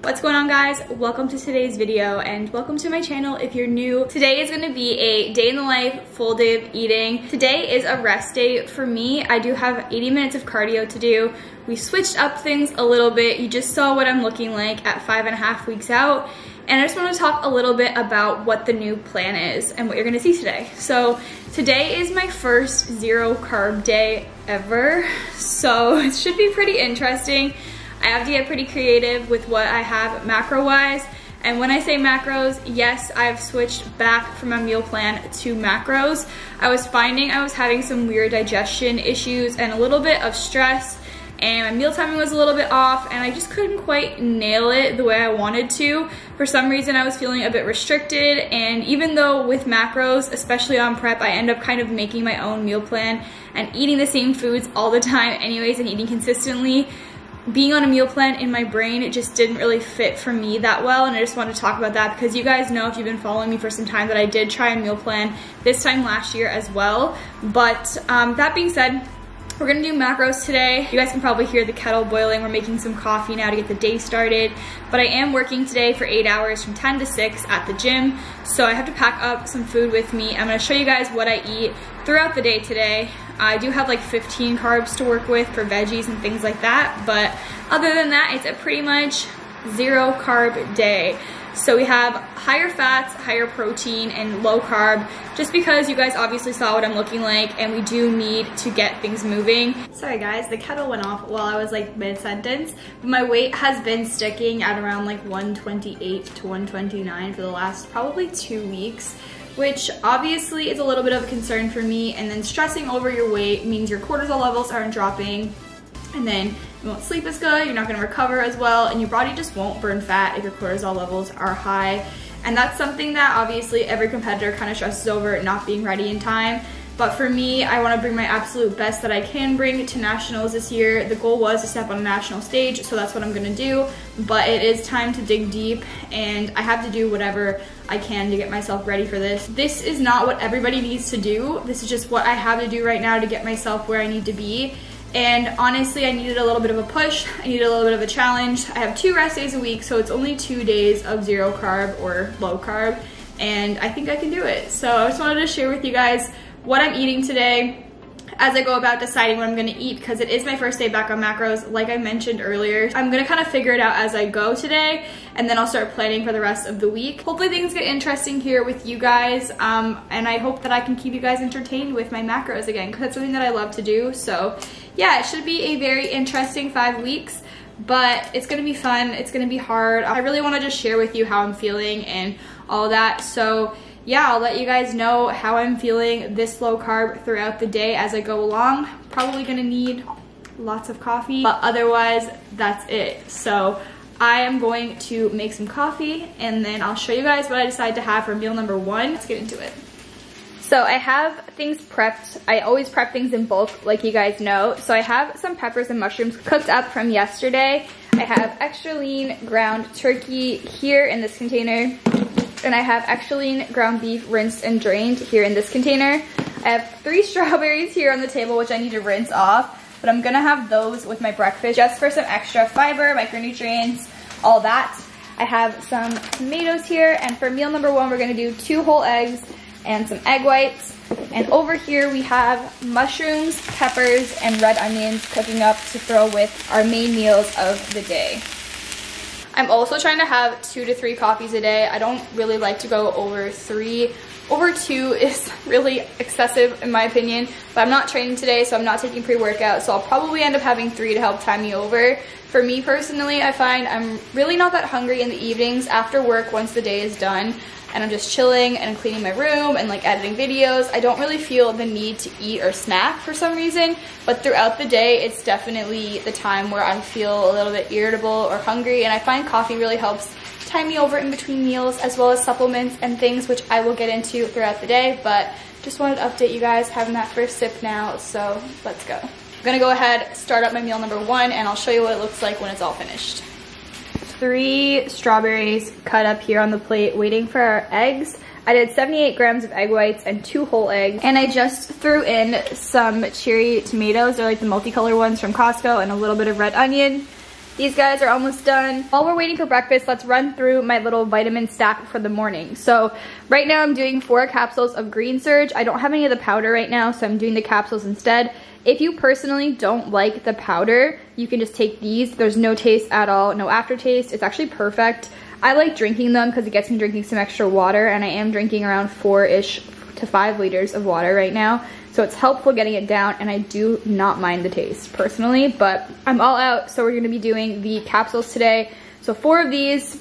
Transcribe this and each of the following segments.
What's going on, guys? Welcome to today's video and welcome to my channel if you're new. Today is going to be a day in the life, full day of eating. Today is a rest day for me. I do have 80 minutes of cardio to do. We switched up things a little bit. You just saw what I'm looking like at 5.5 weeks out. And I just want to talk a little bit about what the new plan is and what you're going to see today. So today is my first zero carb day ever. So it should be pretty interesting. I have to get pretty creative with what I have macro-wise. And when I say macros, yes, I've switched back from a meal plan to macros. I was finding I was having some weird digestion issues and a little bit of stress, and my meal timing was a little bit off, and I just couldn't quite nail it the way I wanted to. For some reason, I was feeling a bit restricted, and even though with macros, especially on prep, I end up kind of making my own meal plan and eating the same foods all the time anyways and eating consistently, being on a meal plan in my brain, it just didn't really fit for me that well. And I just wanted to talk about that because you guys know, if you've been following me for some time, that I did try a meal plan this time last year as well. But that being said, we're gonna do macros today. You guys can probably hear the kettle boiling. We're making some coffee now to get the day started. But I am working today for 8 hours from 10 to 6 at the gym. So I have to pack up some food with me. I'm gonna show you guys what I eat throughout the day today. I do have like 15 carbs to work with for veggies and things like that. But other than that, it's a pretty much zero carb day. So we have higher fats, higher protein, and low carb, just because you guys obviously saw what I'm looking like, and we do need to get things moving. Sorry guys, the kettle went off while I was like mid-sentence, but my weight has been sticking at around like 128 to 129 for the last probably 2 weeks, which obviously is a little bit of a concern for me. And then stressing over your weight means your cortisol levels aren't dropping, and then you won't sleep as good, you're not gonna recover as well, and your body just won't burn fat if your cortisol levels are high. And that's something that obviously every competitor kind of stresses over, not being ready in time. But for me, I wanna bring my absolute best that I can bring to nationals this year. The goal was to step on a national stage, so that's what I'm gonna do. But it is time to dig deep, and I have to do whatever I can to get myself ready for this. This is not what everybody needs to do. This is just what I have to do right now to get myself where I need to be. And honestly, I needed a little bit of a push. I needed a little bit of a challenge. I have 2 rest days a week, so it's only 2 days of zero carb or low carb, and I think I can do it. So I just wanted to share with you guys what I'm eating today as I go about deciding what I'm gonna eat, because it is my first day back on macros, like I mentioned earlier. I'm gonna kind of figure it out as I go today, and then I'll start planning for the rest of the week. Hopefully things get interesting here with you guys, and I hope that I can keep you guys entertained with my macros again, because that's something that I love to do. So yeah, it should be a very interesting 5 weeks, but it's gonna be fun, it's gonna be hard. I really wanna just share with you how I'm feeling and all that. So yeah, I'll let you guys know how I'm feeling this low carb throughout the day as I go along. Probably gonna need lots of coffee, but otherwise that's it. So I am going to make some coffee, and then I'll show you guys what I decide to have for meal number 1. Let's get into it. So I have things prepped. I always prep things in bulk, like you guys know. So I have some peppers and mushrooms cooked up from yesterday. I have extra lean ground turkey here in this container. And I have extra lean ground beef rinsed and drained here in this container. I have 3 strawberries here on the table, which I need to rinse off, but I'm gonna have those with my breakfast just for some extra fiber, micronutrients, all that. I have some tomatoes here, and for meal number 1, we're gonna do 2 whole eggs and some egg whites. And over here we have mushrooms, peppers, and red onions cooking up to throw with our main meals of the day. I'm also trying to have 2 to 3 coffees a day. I don't really like to go over 3. Over 2 is really excessive in my opinion, but I'm not training today, so I'm not taking pre-workout, so I'll probably end up having 3 to help time me over. For me personally, I find I'm really not that hungry in the evenings after work once the day is done, and I'm just chilling and cleaning my room and like editing videos. I don't really feel the need to eat or snack for some reason, but throughout the day, it's definitely the time where I feel a little bit irritable or hungry, and I find coffee really helps time me over in between meals, as well as supplements and things, which I will get into throughout the day. But just wanted to update you guys, having that first sip now, so let's go. I'm gonna go ahead, start up my meal number 1, and I'll show you what it looks like when it's all finished. 3 strawberries cut up here on the plate, waiting for our eggs. I did 78 grams of egg whites and 2 whole eggs, and I just threw in some cherry tomatoes. They're like the multicolor ones from Costco, and a little bit of red onion. These guys are almost done. While we're waiting for breakfast, let's run through my little vitamin stack for the morning. So right now I'm doing 4 capsules of Green Surge. I don't have any of the powder right now, so I'm doing the capsules instead. If you personally don't like the powder, you can just take these. There's no taste at all, no aftertaste. It's actually perfect. I like drinking them because it gets me drinking some extra water, and I am drinking around 4-ish to 5 liters of water right now. So it's helpful getting it down, and I do not mind the taste personally, but I'm all out. So we're gonna be doing the capsules today. So 4 of these.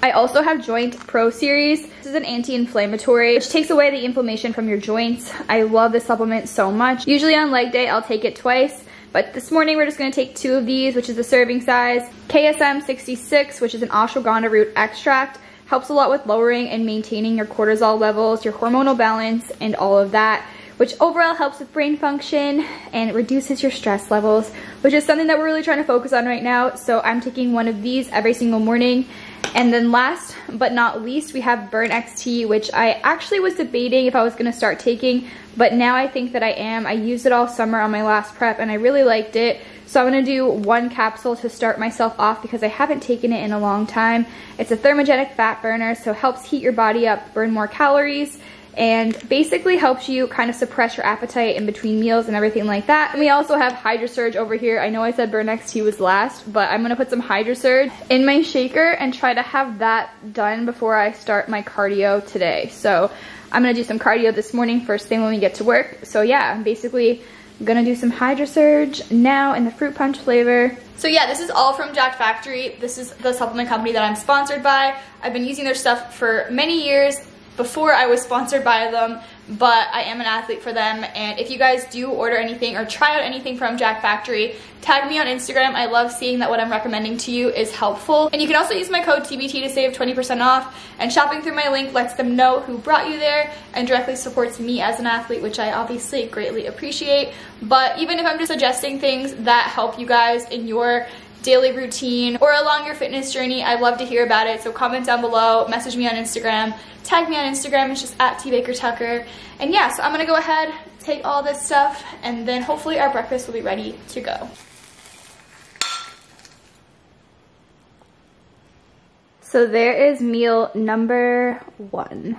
I also have Joint Pro Series. This is an anti-inflammatory, which takes away the inflammation from your joints. I love this supplement so much. Usually on leg day, I'll take it twice, but this morning we're just gonna take 2 of these, which is the serving size. KSM 66, which is an ashwagandha root extract. Helps a lot with lowering and maintaining your cortisol levels, your hormonal balance, and all of that, which overall helps with brain function and reduces your stress levels, which is something that we're really trying to focus on right now. So I'm taking 1 of these every single morning. And then last but not least, we have Burn XT, which I actually was debating if I was gonna start taking, but now I think that I am. I used it all summer on my last prep and I really liked it. So I'm gonna do 1 capsule to start myself off because I haven't taken it in a long time. It's a thermogenic fat burner, so it helps heat your body up, burn more calories, and basically helps you kind of suppress your appetite in between meals and everything like that. And we also have Hydro Surge over here. I know I said Burn XT was last, but I'm gonna put some Hydro Surge in my shaker and try to have that done before I start my cardio today. So I'm gonna do some cardio this morning, first thing when we get to work. So yeah, I'm basically gonna do some Hydro Surge now in the fruit punch flavor. So yeah, this is all from Jack Factory. This is the supplement company that I'm sponsored by. I've been using their stuff for many years before I was sponsored by them, but I am an athlete for them. And if you guys do order anything or try out anything from Jack Factory, tag me on Instagram. I love seeing that what I'm recommending to you is helpful. And you can also use my code TBT to save 20% off. And shopping through my link lets them know who brought you there and directly supports me as an athlete, which I obviously greatly appreciate. But even if I'm just suggesting things that help you guys in your daily routine or along your fitness journey, I'd love to hear about it. So comment down below, message me on Instagram, tag me on Instagram. It's just at tbakertucker. And yeah, so I'm gonna go ahead, take all this stuff, and then hopefully our breakfast will be ready to go. So there is meal number 1.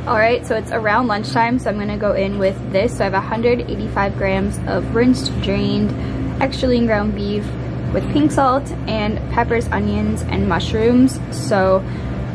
Alright, so it's around lunchtime, so I'm gonna go in with this. So I have 185 grams of rinsed, drained, extra lean ground beef with pink salt and peppers, onions, and mushrooms. So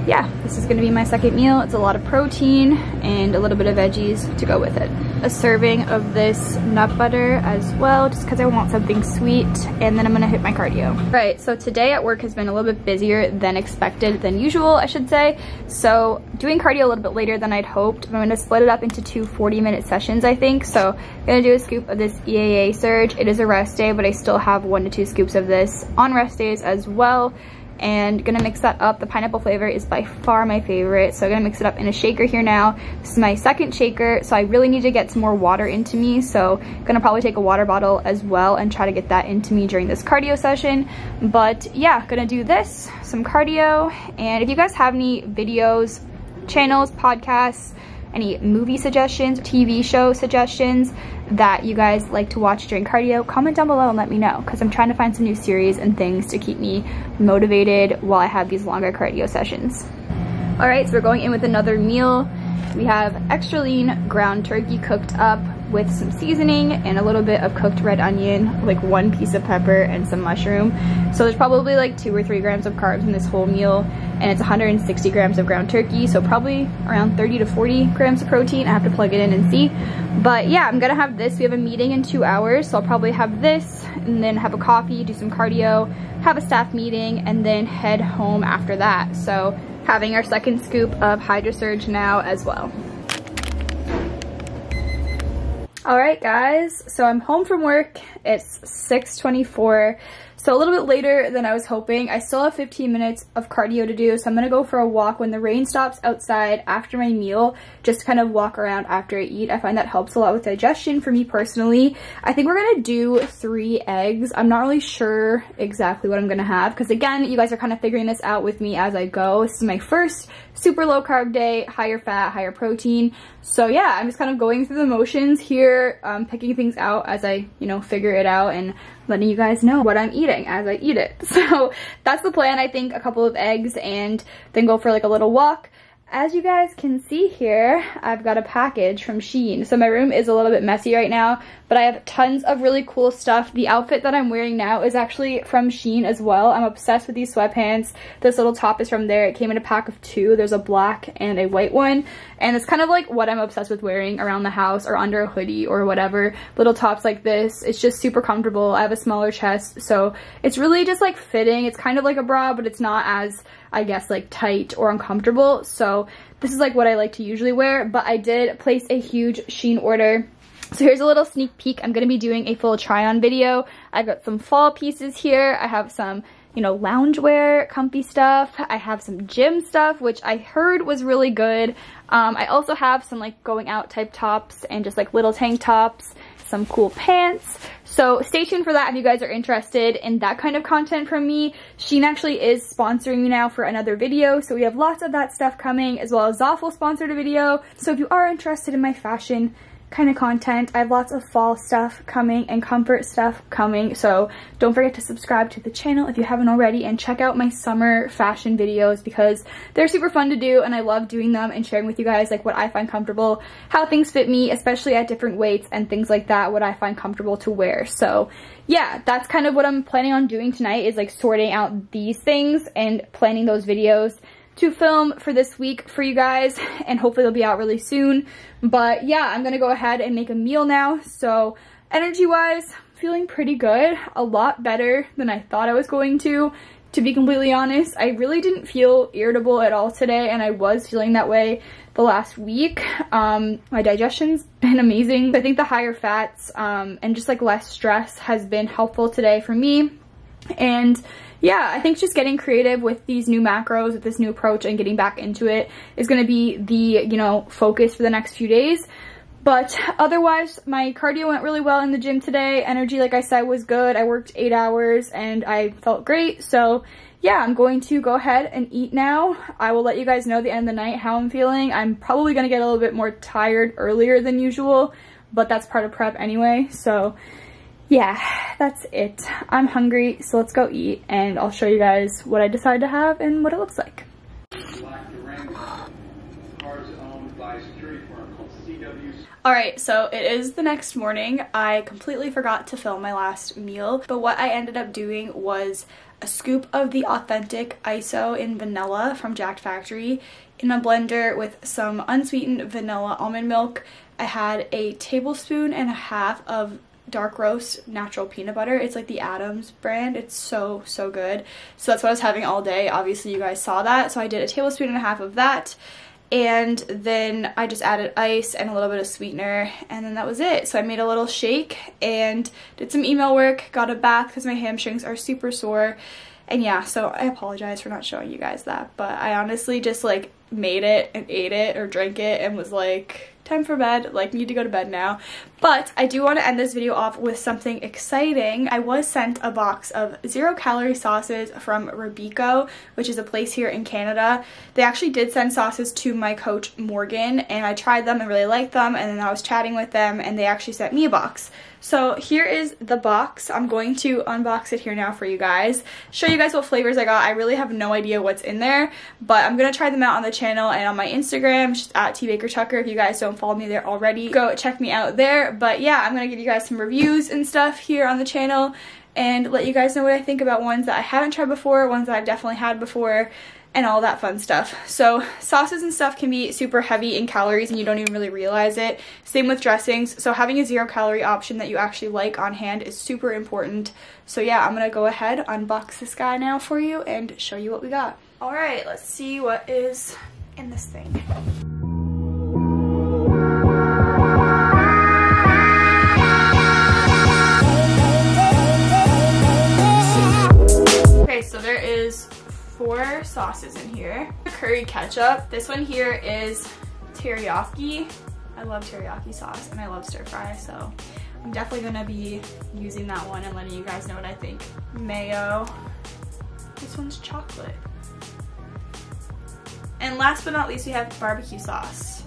yeah, this is gonna be my second meal. It's a lot of protein and a little bit of veggies to go with it. A serving of this nut butter as well, just because I want something sweet, and then I'm gonna hit my cardio. Right, so today at work has been a little bit busier than expected, than usual, I should say. So doing cardio a little bit later than I'd hoped. I'm gonna split it up into 2 40-minute sessions, I think. So I'm gonna do a scoop of this EAA Surge. It is a rest day, but I still have 1 to 2 scoops of this on rest days as well. And gonna mix that up. The pineapple flavor is by far my favorite, so I'm gonna mix it up in a shaker here now. This is my second shaker, so I really need to get some more water into me, so gonna probably take a water bottle as well and try to get that into me during this cardio session. But yeah, gonna do this, some cardio. And if you guys have any videos, channels, podcasts, any movie suggestions, TV show suggestions that you guys like to watch during cardio, comment down below and let me know, because I'm trying to find some new series and things to keep me motivated while I have these longer cardio sessions. All right, so we're going in with another meal. We have extra lean ground turkey cooked up with some seasoning and a little bit of cooked red onion, like 1 piece of pepper and some mushroom. So there's probably like 2 or 3 grams of carbs in this whole meal, and it's 160 grams of ground turkey, so probably around 30 to 40 grams of protein. I have to plug it in and see. But yeah, I'm gonna have this. We have a meeting in 2 hours, so I'll probably have this and then have a coffee, do some cardio, have a staff meeting, and then head home after that. So having our second scoop of Hydro Surge now as well. All right, guys, so I'm home from work. It's 6:24. So a little bit later than I was hoping. I still have 15 minutes of cardio to do, so I'm gonna go for a walk when the rain stops outside after my meal, just to kind of walk around after I eat. I find that helps a lot with digestion for me personally. I think we're gonna do 3 eggs. I'm not really sure exactly what I'm gonna have, because again, you guys are kind of figuring this out with me as I go. This is my first super low carb day, higher fat, higher protein. So yeah, I'm just kind of going through the motions here, picking things out as I, you know, figure it out and letting you guys know what I'm eating as I eat it. So that's the plan. I think a couple of eggs and then go for like a little walk. As you guys can see here, I've got a package from Shein. So my room is a little bit messy right now, but I have tons of really cool stuff. The outfit that I'm wearing now is actually from Shein as well. I'm obsessed with these sweatpants. This little top is from there. It came in a pack of 2. There's a black and a white one. And it's kind of like what I'm obsessed with wearing around the house or under a hoodie or whatever. Little tops like this. It's just super comfortable. I have a smaller chest, so it's really just like fitting. It's kind of like a bra, but it's not as, I guess, like tight or uncomfortable. So this is like what I like to usually wear, but I did place a huge Shein order. So here's a little sneak peek. I'm going to be doing a full try on video. I've got some fall pieces here. I have some, you know, loungewear, comfy stuff. I have some gym stuff, which I heard was really good. I also have some like going out type tops and just like little tank tops, some cool pants. So stay tuned for that if you guys are interested in that kind of content from me. Shein actually is sponsoring me now for another video, so we have lots of that stuff coming, as well as Zoffel sponsored a video. So if you are interested in my fashion kind of content, I have lots of fall stuff coming and comfort stuff coming, so don't forget to subscribe to the channel if you haven't already, and check out my summer fashion videos because they're super fun to do and I love doing them and sharing with you guys like what I find comfortable, how things fit me, especially at different weights and things like that, what I find comfortable to wear. So yeah, that's kind of what I'm planning on doing tonight, is like sorting out these things and planning those videos to film for this week for you guys, and hopefully they'll be out really soon. But yeah, I'm gonna go ahead and make a meal now. So energy wise, feeling pretty good, a lot better than I thought I was going to be completely honest. I really didn't feel irritable at all today, and I was feeling that way the last week. My digestion's been amazing. I think the higher fats and just like less stress has been helpful today for me. And yeah, I think just getting creative with these new macros, with this new approach, and getting back into it is going to be the, you know, focus for the next few days. But otherwise, my cardio went really well in the gym today. Energy, like I said, was good. I worked 8 hours and I felt great. So yeah, I'm going to go ahead and eat now. I will let you guys know at the end of the night how I'm feeling. I'm probably going to get a little bit more tired earlier than usual, but that's part of prep anyway. So yeah, that's it. I'm hungry, so let's go eat, and I'll show you guys what I decide to have and what it looks like. Alright, so it is the next morning. I completely forgot to film my last meal, but what I ended up doing was a scoop of the authentic ISO in vanilla from Jacked Factory in a blender with some unsweetened vanilla almond milk. I had a tablespoon and a half of dark roast natural peanut butter. It's like the Adams brand. It's so good. So that's what I was having all day. Obviously you guys saw that. So I did a tablespoon and a half of that, and then I just added ice and a little bit of sweetener, and then that was it. So I made a little shake and did some email work, got a bath because my hamstrings are super sore. And yeah, so I apologize for not showing you guys that, but I honestly just like made it and ate it or drank it and was like, time for bed, like need to go to bed now. But I do want to end this video off with something exciting. I was sent a box of 0-calorie sauces from Robico, which is a place here in Canada. They actually did send sauces to my coach Morgan, and I tried them and really liked them, and then I was chatting with them and they actually sent me a box. So here is the box. I'm going to unbox it here now for you guys, show you guys what flavors I got. I really have no idea what's in there, but I'm gonna try them out on the channel and on my Instagram, just at tbakertucker. If you guys don't follow me there already, go check me out there. But yeah, I'm gonna give you guys some reviews and stuff here on the channel and let you guys know what I think about ones that I haven't tried before, ones that I've definitely had before, and all that fun stuff. So sauces and stuff can be super heavy in calories and you don't even really realize it. Same with dressings. So having a 0-calorie option that you actually like on hand is super important. So yeah, I'm gonna go ahead, unbox this guy now for you and show you what we got. All right, let's see what is in this thing. sauces in here. Curry ketchup. This one here is teriyaki. I love teriyaki sauce and I love stir fry, so I'm definitely gonna be using that one and letting you guys know what I think. Mayo. This one's chocolate. And last but not least, we have barbecue sauce,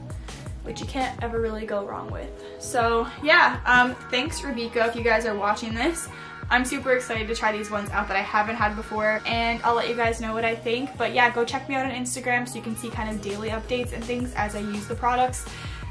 which you can't ever really go wrong with. So yeah, thanks Rebecca if you guys are watching this. I'm super excited to try these ones out that I haven't had before, and I'll let you guys know what I think. But yeah, go check me out on Instagram so you can see kind of daily updates and things as I use the products.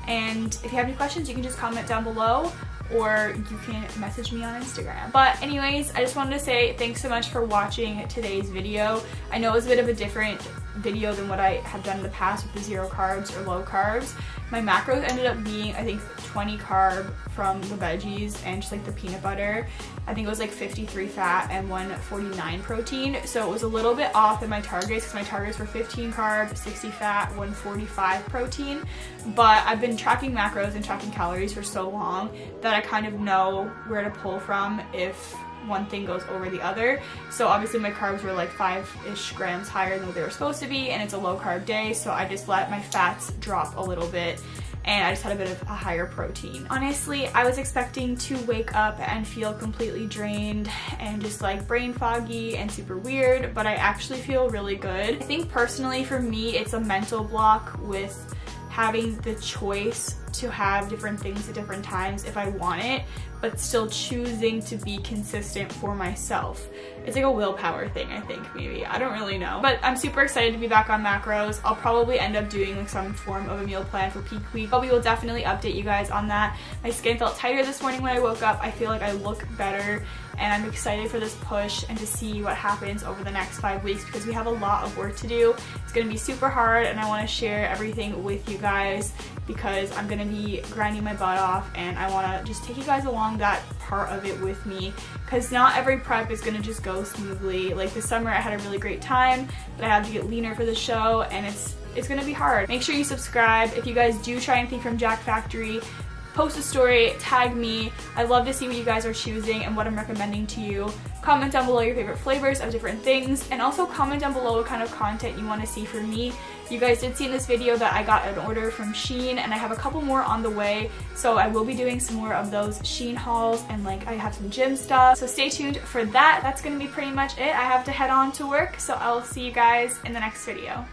And if you have any questions, you can just comment down below, or you can message me on Instagram. But anyways, I just wanted to say thanks so much for watching today's video. I know it was a bit of a different video than what I have done in the past with the 0 carbs or low carbs. My macros ended up being, I think, 20 carb from the veggies and just like the peanut butter. I think it was like 53 fat and 149 protein. So it was a little bit off in my targets because my targets were 15 carb, 60 fat, 145 protein. But I've been tracking macros and tracking calories for so long that I kind of know where to pull from if one thing goes over the other. So obviously my carbs were like 5-ish grams higher than what they were supposed to be, and it's a low carb day, so I just let my fats drop a little bit and I just had a bit of a higher protein. Honestly, I was expecting to wake up and feel completely drained and just like brain foggy and super weird, but I actually feel really good. I think personally for me, it's a mental block with having the choice to have different things at different times if I want it, but still choosing to be consistent for myself. It's like a willpower thing, I think, maybe. I don't really know. But I'm super excited to be back on macros. I'll probably end up doing like some form of a meal plan for peak week, but we will definitely update you guys on that. My skin felt tighter this morning when I woke up. I feel like I look better, and I'm excited for this push and to see what happens over the next 5 weeks because we have a lot of work to do. It's gonna be super hard, and I wanna share everything with you guys because I'm gonna be grinding my butt off, and I wanna just take you guys along that part of it with me because not every prep is gonna just go smoothly. Like this summer I had a really great time, but I have to get leaner for the show, and it's gonna be hard. Make sure you subscribe. If you guys do try anything from Jack Factory, post a story, tag me. I love to see what you guys are choosing and what I'm recommending to you. Comment down below your favorite flavors of different things, and also comment down below what kind of content you want to see from me. You guys did see in this video that I got an order from Shein, and I have a couple more on the way, so I will be doing some more of those Shein hauls, and like I have some gym stuff, so stay tuned for that. That's gonna be pretty much it. I have to head on to work, so I'll see you guys in the next video.